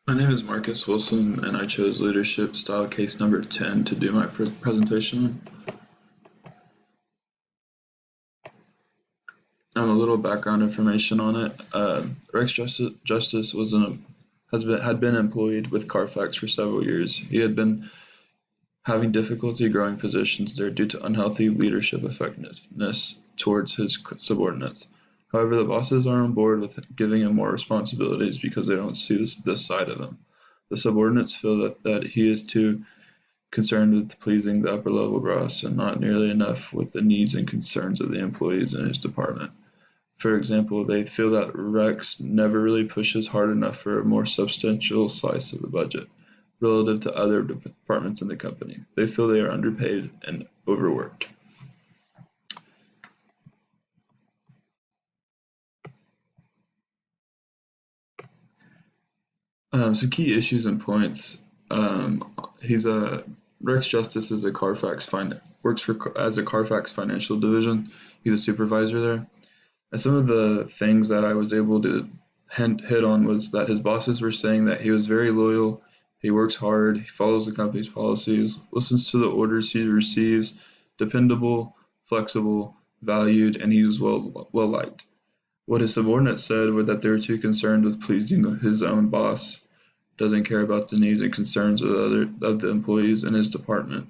My name is Marcus Wilson, and I chose leadership style case number 10 to do my presentation on. A little background information on it. Rex Justice had been employed with Carfax for several years. He had been having difficulty growing positions there due to unhealthy leadership effectiveness towards his subordinates. However, the bosses are on board with giving him more responsibilities because they don't see this side of him. The subordinates feel that he is too concerned with pleasing the upper level brass and not nearly enough with the needs and concerns of the employees in his department. For example, they feel that Rex never really pushes hard enough for a more substantial slice of the budget relative to other departments in the company. They feel they are underpaid and overworked. Some key issues and points. He's a Rex Justice is a works for as a Carfax financial division. He's a supervisor there. And some of the things that I was able to hit on was that his bosses were saying that he was very loyal, he works hard, he follows the company's policies, listens to the orders he receives, dependable, flexible, valued, and he was well liked. What his subordinates said were that they were too concerned with pleasing his own boss, doesn't care about the needs and concerns of the employees in his department.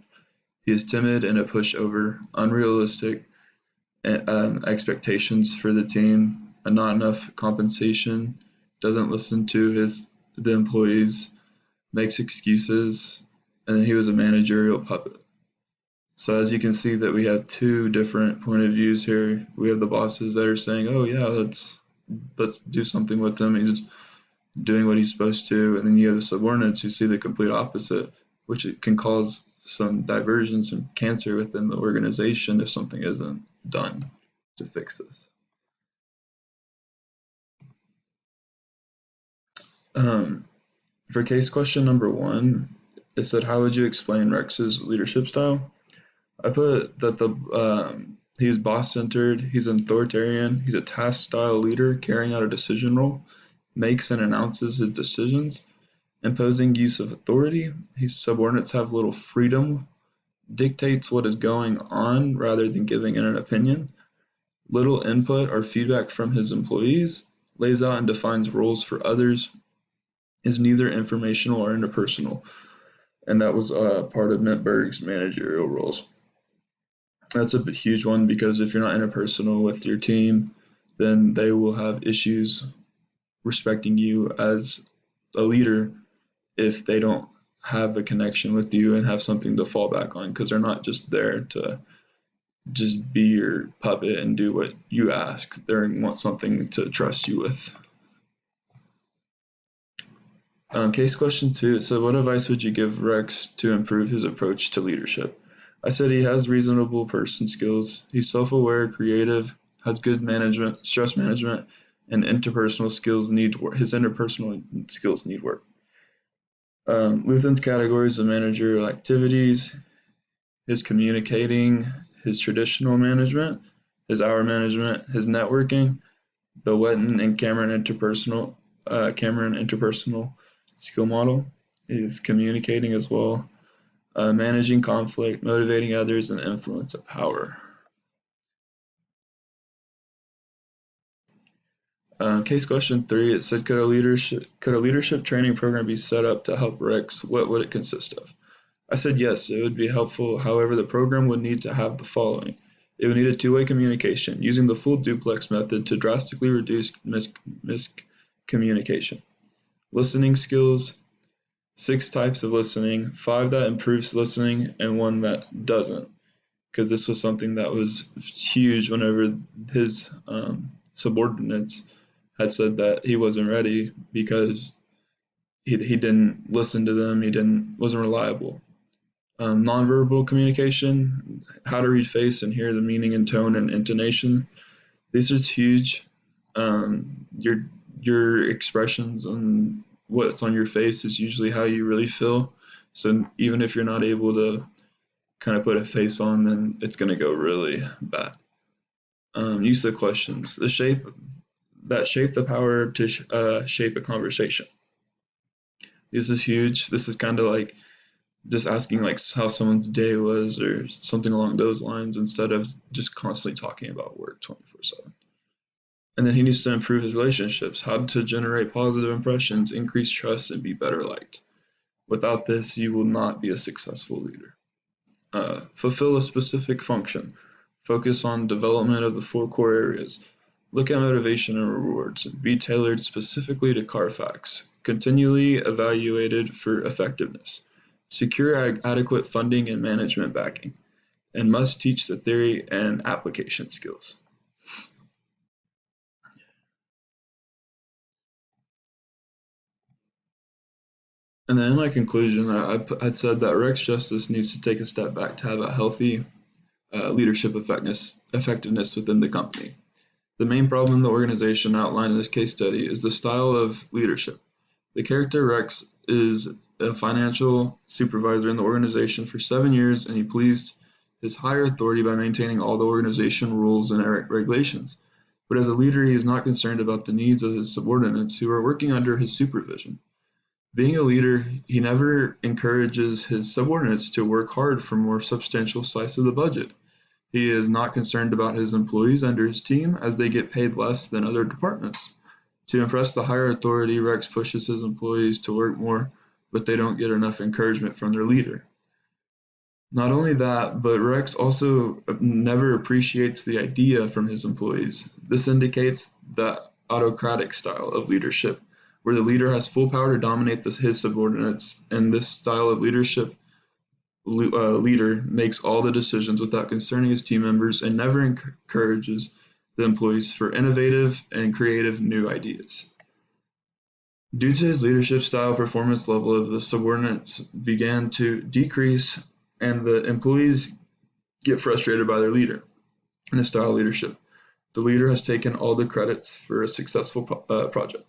He is timid and a pushover, unrealistic expectations for the team, and not enough compensation, doesn't listen to the employees, makes excuses, and he was a managerial puppet. So as you can see that we have two different point of views here. We have the bosses that are saying, "Oh yeah, let's do something with him. He's doing what he's supposed to," and then you have the subordinates who see the complete opposite, which it can cause some diversion, some cancer within the organization if something isn't done to fix this. For case question number 1, it said, "How would you explain Rex's leadership style?" I put that he's boss-centered, he's authoritarian, he's a task-style leader carrying out a decision role, makes and announces his decisions, imposing use of authority. His subordinates have little freedom, dictates what is going on rather than giving an opinion, little input or feedback from his employees, lays out and defines roles for others, is neither informational or interpersonal. And that was part of Nentberg's managerial roles. That's a huge one because if you're not interpersonal with your team, then they will have issues respecting you as a leader if they don't have a connection with you and have something to fall back on, because they're not just there to just be your puppet and do what you ask. They want something to trust you with. Case question 2, it said, "What advice would you give Rex to improve his approach to leadership?" I said he has reasonable person skills. He's self-aware, creative, has good management, stress management, and interpersonal skills need work. His interpersonal skills need work. Luthen's categories of managerial activities, his communicating, his traditional management, his hour management, his networking, the Wetton and Cameron interpersonal skill model, is communicating as well, managing conflict, motivating others, and influence of power. Case question 3, it said, could a leadership training program be set up to help Rex? What would it consist of? I said yes, it would be helpful. However, the program would need to have the following. It would need a two-way communication, using the full duplex method to drastically reduce miscommunication. Listening skills, 6 types of listening, 5 that improves listening, and 1 that doesn't. Because this was something that was huge whenever his subordinates had said that he wasn't ready because he didn't listen to them, wasn't reliable. Nonverbal communication, how to read face and hear the meaning and tone and intonation. This is huge. Your expressions and what's on your face is usually how you really feel. So even if you're not able to kind of put a face on, then it's going to go really bad. Use of questions. The shape the power to shape a conversation. Is this huge? This is kind of like just asking like how someone's day was or something along those lines instead of just constantly talking about work 24/7. And then he needs to improve his relationships, how to generate positive impressions, increase trust, and be better liked. Without this, you will not be a successful leader. Fulfill a specific function. Focus on development of the four core areas. Look at motivation and rewards. Be tailored specifically to Carfax. Continually evaluated for effectiveness. Secure adequate funding and management backing. And must teach the theory and application skills. And then in my conclusion, I'd said that Rex Justice needs to take a step back to have a healthy leadership effectiveness within the company. The main problem in the organization outlined in this case study is the style of leadership. The character Rex is a financial supervisor in the organization for 7 years, and he pleased his higher authority by maintaining all the organization rules and regulations. But as a leader, he is not concerned about the needs of his subordinates who are working under his supervision. Being a leader, he never encourages his subordinates to work hard for more substantial slice of the budget. He is not concerned about his employees under his team as they get paid less than other departments. To impress the higher authority, Rex pushes his employees to work more, but they don't get enough encouragement from their leader. Not only that, but Rex also never appreciates the idea from his employees. This indicates the autocratic style of leadership, where the leader has full power to dominate his subordinates, and this style of leadership leader makes all the decisions without concerning his team members and never encourages the employees for innovative and creative new ideas. Due to his leadership style, performance level of the subordinates began to decrease, and the employees get frustrated by their leader and the style of leadership. The leader has taken all the credits for a successful project.